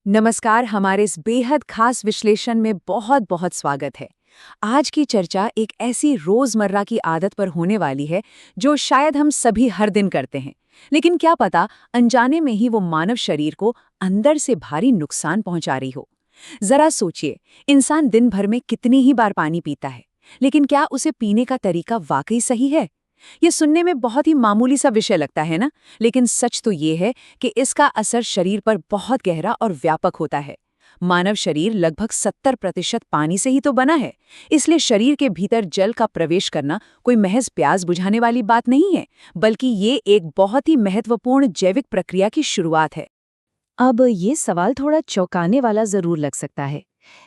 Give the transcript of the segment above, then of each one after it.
नमस्कार। हमारे इस बेहद खास विश्लेषण में बहुत बहुत स्वागत है। आज की चर्चा एक ऐसी रोजमर्रा की आदत पर होने वाली है जो शायद हम सभी हर दिन करते हैं, लेकिन क्या पता अनजाने में ही वो मानव शरीर को अंदर से भारी नुकसान पहुंचा रही हो। जरा सोचिए, इंसान दिन भर में कितनी ही बार पानी पीता है, लेकिन क्या उसे पीने का तरीका वाकई सही है? ये सुनने में बहुत ही मामूली सा विषय लगता है ना, लेकिन सच तो ये है कि इसका असर शरीर पर बहुत गहरा और व्यापक होता है। मानव शरीर लगभग 70% पानी से ही तो बना है, इसलिए शरीर के भीतर जल का प्रवेश करना कोई महज प्यास बुझाने वाली बात नहीं है, बल्कि ये एक बहुत ही महत्वपूर्ण जैविक प्रक्रिया की शुरुआत है। अब ये सवाल थोड़ा चौंकाने वाला जरूर लग सकता है,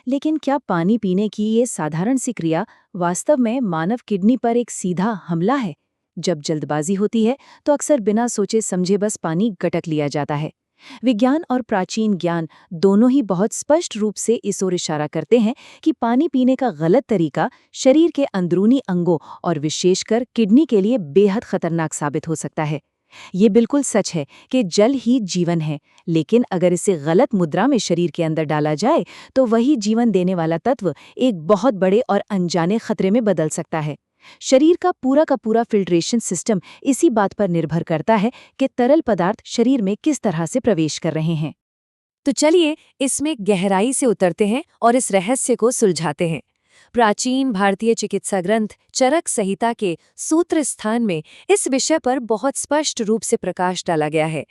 लेकिन क्या पानी पीने की ये साधारण सी क्रिया वास्तव में मानव किडनी पर एक सीधा हमला है? जब जल्दबाजी होती है तो अक्सर बिना सोचे समझे बस पानी गटक लिया जाता है। विज्ञान और प्राचीन ज्ञान दोनों ही बहुत स्पष्ट रूप से इस ओर इशारा करते हैं कि पानी पीने का गलत तरीका शरीर के अंदरूनी अंगों और विशेषकर किडनी के लिए बेहद खतरनाक साबित हो सकता है। ये बिल्कुल सच है कि जल ही जीवन है, लेकिन अगर इसे गलत मुद्रा में शरीर के अंदर डाला जाए तो वही जीवन देने वाला तत्व एक बहुत बड़े और अनजाने खतरे में बदल सकता है। शरीर का पूरा फिल्ट्रेशन सिस्टम इसी बात पर निर्भर करता है कि तरल पदार्थ शरीर में किस तरह से प्रवेश कर रहे हैं। तो चलिए इसमें गहराई से उतरते हैं और इस रहस्य को सुलझाते हैं। प्राचीन भारतीय चिकित्सा ग्रंथ चरक संहिता के सूत्र स्थान में इस विषय पर बहुत स्पष्ट रूप से प्रकाश डाला गया है।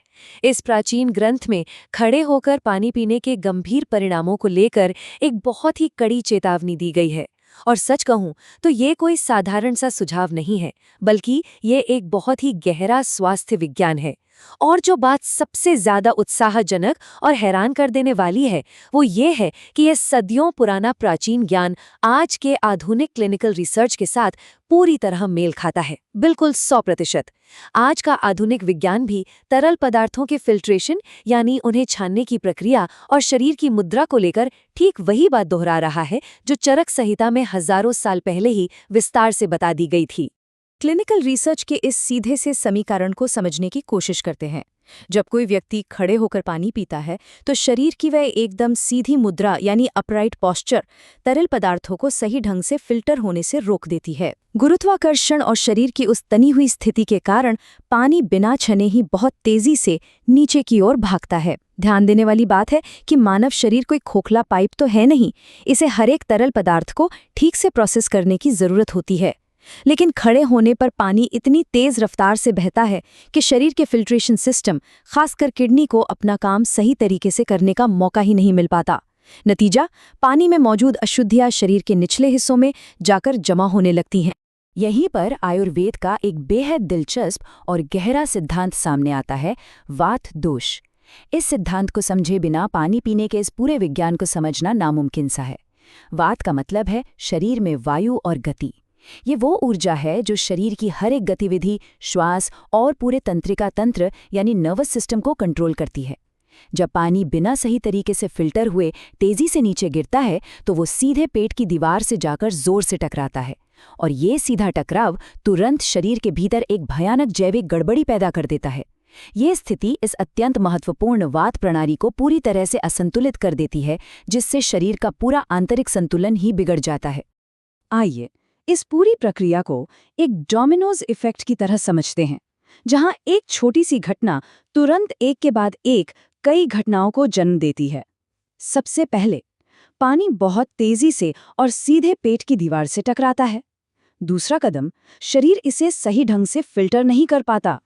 इस प्राचीन ग्रंथ में खड़े होकर पानी पीने के गंभीर परिणामों को लेकर एक बहुत ही कड़ी चेतावनी दी गई है। और सच कहूं तो ये कोई साधारण सा सुझाव नहीं है, बल्कि ये एक बहुत ही गहरा स्वास्थ्य विज्ञान है। और जो बात सबसे ज्यादा उत्साहजनक और हैरान कर देने वाली है वो ये है कि यह सदियों पुराना प्राचीन ज्ञान आज के आधुनिक क्लिनिकल रिसर्च के साथ पूरी तरह मेल खाता है, बिल्कुल 100%। आज का आधुनिक विज्ञान भी तरल पदार्थों के फिल्ट्रेशन यानी उन्हें छानने की प्रक्रिया और शरीर की मुद्रा को लेकर ठीक वही बात दोहरा रहा है जो चरक संहिता में हजारों साल पहले ही विस्तार से बता दी गई थी। क्लिनिकल रिसर्च के इस सीधे से समीकरण को समझने की कोशिश करते हैं। जब कोई व्यक्ति खड़े होकर पानी पीता है तो शरीर की वह एकदम सीधी मुद्रा यानी अपराइट पोस्चर तरल पदार्थों को सही ढंग से फिल्टर होने से रोक देती है। गुरुत्वाकर्षण और शरीर की उस तनी हुई स्थिति के कारण पानी बिना छने ही बहुत तेजी से नीचे की ओर भागता है। ध्यान देने वाली बात है कि मानव शरीर कोई खोखला पाइप तो है नहीं, इसे हर एक तरल पदार्थ को ठीक से प्रोसेस करने की जरूरत होती है। लेकिन खड़े होने पर पानी इतनी तेज रफ्तार से बहता है कि शरीर के फिल्ट्रेशन सिस्टम, खासकर किडनी को अपना काम सही तरीके से करने का मौका ही नहीं मिल पाता। नतीजा, पानी में मौजूद अशुद्धियां शरीर के निचले हिस्सों में जाकर जमा होने लगती हैं। यहीं पर आयुर्वेद का एक बेहद दिलचस्प और गहरा सिद्धांत सामने आता है, वात दोष। इस सिद्धांत को समझे बिना पानी पीने के इस पूरे विज्ञान को समझना नामुमकिन सा है। वात का मतलब है शरीर में वायु और गति। ये वो ऊर्जा है जो शरीर की हर एक गतिविधि, श्वास और पूरे तंत्रिका तंत्र यानी नर्वस सिस्टम को कंट्रोल करती है। जब पानी बिना सही तरीके से फिल्टर हुए तेजी से नीचे गिरता है तो वो सीधे पेट की दीवार से जाकर जोर से टकराता है, और ये सीधा टकराव तुरंत शरीर के भीतर एक भयानक जैविक गड़बड़ी पैदा कर देता है। ये स्थिति इस अत्यंत महत्वपूर्ण वात प्रणाली को पूरी तरह से असंतुलित कर देती है, जिससे शरीर का पूरा आंतरिक संतुलन ही बिगड़ जाता है। आइए इस पूरी प्रक्रिया को एक डोमिनोज इफेक्ट की तरह समझते हैं, जहां एक छोटी सी घटना तुरंत एक के बाद एक कई घटनाओं को जन्म देती है। सबसे पहले पानी बहुत तेजी से और सीधे पेट की दीवार से टकराता है। दूसरा कदम, शरीर इसे सही ढंग से फिल्टर नहीं कर पाता।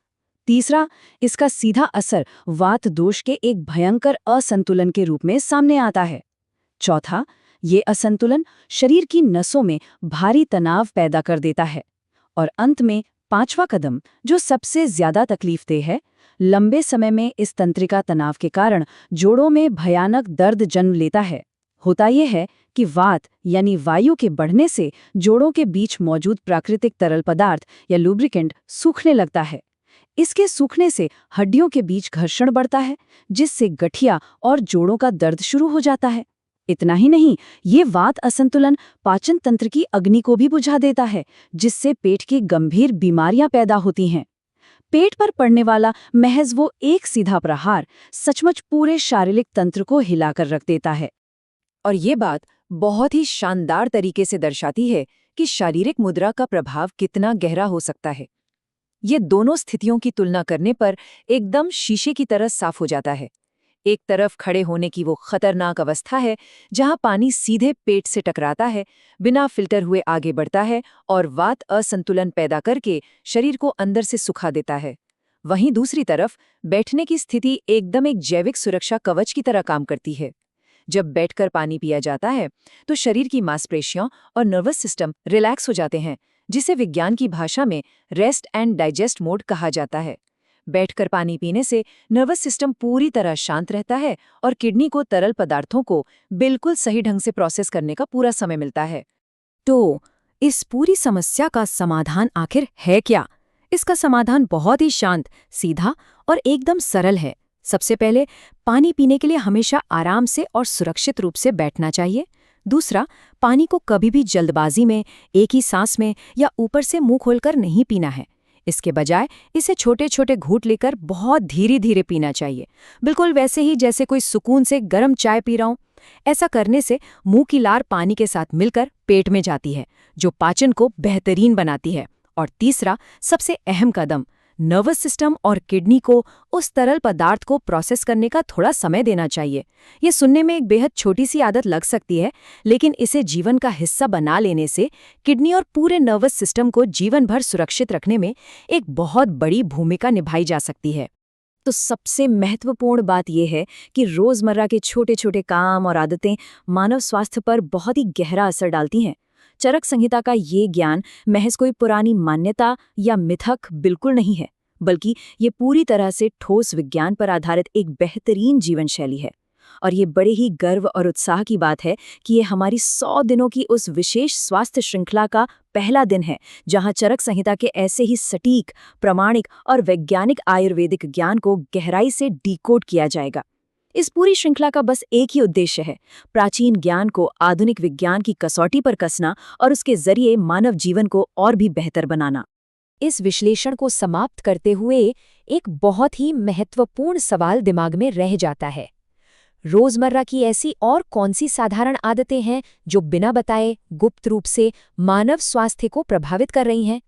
तीसरा, इसका सीधा असर वात दोष के एक भयंकर असंतुलन के रूप में सामने आता है। चौथा, ये असंतुलन शरीर की नसों में भारी तनाव पैदा कर देता है। और अंत में पांचवा कदम, जो सबसे ज्यादा तकलीफदेह है, लंबे समय में इस तंत्रिका तनाव के कारण जोड़ों में भयानक दर्द जन्म लेता है। होता यह है कि वात यानी वायु के बढ़ने से जोड़ों के बीच मौजूद प्राकृतिक तरल पदार्थ या लुब्रिकेंट सूखने लगता है। इसके सूखने से हड्डियों के बीच घर्षण बढ़ता है, जिससे गठिया और जोड़ों का दर्द शुरू हो जाता है। इतना ही नहीं, ये वात असंतुलन पाचन तंत्र की अग्नि को भी बुझा देता है, जिससे पेट की गंभीर बीमारियां पैदा होती हैं। पेट पर पड़ने वाला महज वो एक सीधा प्रहार सचमुच पूरे शारीरिक तंत्र को हिलाकर रख देता है। और ये बात बहुत ही शानदार तरीके से दर्शाती है कि शारीरिक मुद्रा का प्रभाव कितना गहरा हो सकता है। ये दोनों स्थितियों की तुलना करने पर एकदम शीशे की तरह साफ हो जाता है। एक तरफ खड़े होने की वो खतरनाक अवस्था है जहां पानी सीधे पेट से टकराता है, बिना फिल्टर हुए आगे बढ़ता है और वात असंतुलन पैदा करके शरीर को अंदर से सुखा देता है। वहीं दूसरी तरफ बैठने की स्थिति एकदम एक जैविक सुरक्षा कवच की तरह काम करती है। जब बैठकर पानी पिया जाता है तो शरीर की मांसपेशियां और नर्वस सिस्टम रिलैक्स हो जाते हैं, जिसे विज्ञान की भाषा में रेस्ट एंड डाइजेस्ट मोड कहा जाता है। बैठकर पानी पीने से नर्वस सिस्टम पूरी तरह शांत रहता है और किडनी को तरल पदार्थों को बिल्कुल सही ढंग से प्रोसेस करने का पूरा समय मिलता है। तो इस पूरी समस्या का समाधान आखिर है क्या? इसका समाधान बहुत ही शांत, सीधा और एकदम सरल है। सबसे पहले, पानी पीने के लिए हमेशा आराम से और सुरक्षित रूप से बैठना चाहिए। दूसरा, पानी को कभी भी जल्दबाजी में, एक ही सांस में या ऊपर से मुंह खोलकर नहीं पीना है। इसके बजाय इसे छोटे छोटे घूंट लेकर बहुत धीरे धीरे पीना चाहिए, बिल्कुल वैसे ही जैसे कोई सुकून से गर्म चाय पी रहा हो। ऐसा करने से मुंह की लार पानी के साथ मिलकर पेट में जाती है, जो पाचन को बेहतरीन बनाती है। और तीसरा, सबसे अहम कदम, नर्वस सिस्टम और किडनी को उस तरल पदार्थ को प्रोसेस करने का थोड़ा समय देना चाहिए। ये सुनने में एक बेहद छोटी सी आदत लग सकती है, लेकिन इसे जीवन का हिस्सा बना लेने से किडनी और पूरे नर्वस सिस्टम को जीवन भर सुरक्षित रखने में एक बहुत बड़ी भूमिका निभाई जा सकती है। तो सबसे महत्वपूर्ण बात यह है कि रोजमर्रा के छोटे छोटे काम और आदतें मानव स्वास्थ्य पर बहुत ही गहरा असर डालती हैं। चरक संहिता का ये ज्ञान महज कोई पुरानी मान्यता या मिथक बिल्कुल नहीं है, बल्कि ये पूरी तरह से ठोस विज्ञान पर आधारित एक बेहतरीन जीवन शैली है। और ये बड़े ही गर्व और उत्साह की बात है कि ये हमारी 100 दिनों की उस विशेष स्वास्थ्य श्रृंखला का पहला दिन है, जहां चरक संहिता के ऐसे ही सटीक, प्रामाणिक और वैज्ञानिक आयुर्वेदिक ज्ञान को गहराई से डिकोड किया जाएगा। इस पूरी श्रृंखला का बस एक ही उद्देश्य है, प्राचीन ज्ञान को आधुनिक विज्ञान की कसौटी पर कसना और उसके जरिए मानव जीवन को और भी बेहतर बनाना। इस विश्लेषण को समाप्त करते हुए एक बहुत ही महत्वपूर्ण सवाल दिमाग में रह जाता है। रोजमर्रा की ऐसी और कौन सी साधारण आदतें हैं जो बिना बताए गुप्त रूप से मानव स्वास्थ्य को प्रभावित कर रही हैं?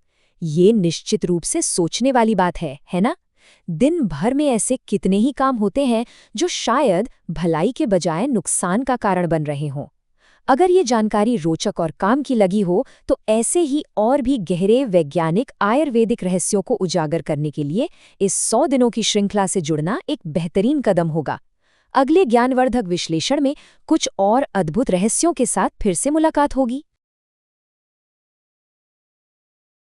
ये निश्चित रूप से सोचने वाली बात है ना? दिन भर में ऐसे कितने ही काम होते हैं जो शायद भलाई के बजाय नुकसान का कारण बन रहे हों। अगर ये जानकारी रोचक और काम की लगी हो तो ऐसे ही और भी गहरे वैज्ञानिक आयुर्वेदिक रहस्यों को उजागर करने के लिए इस 100 दिनों की श्रृंखला से जुड़ना एक बेहतरीन कदम होगा। अगले ज्ञानवर्धक विश्लेषण में कुछ और अद्भुत रहस्यों के साथ फिर से मुलाकात होगी।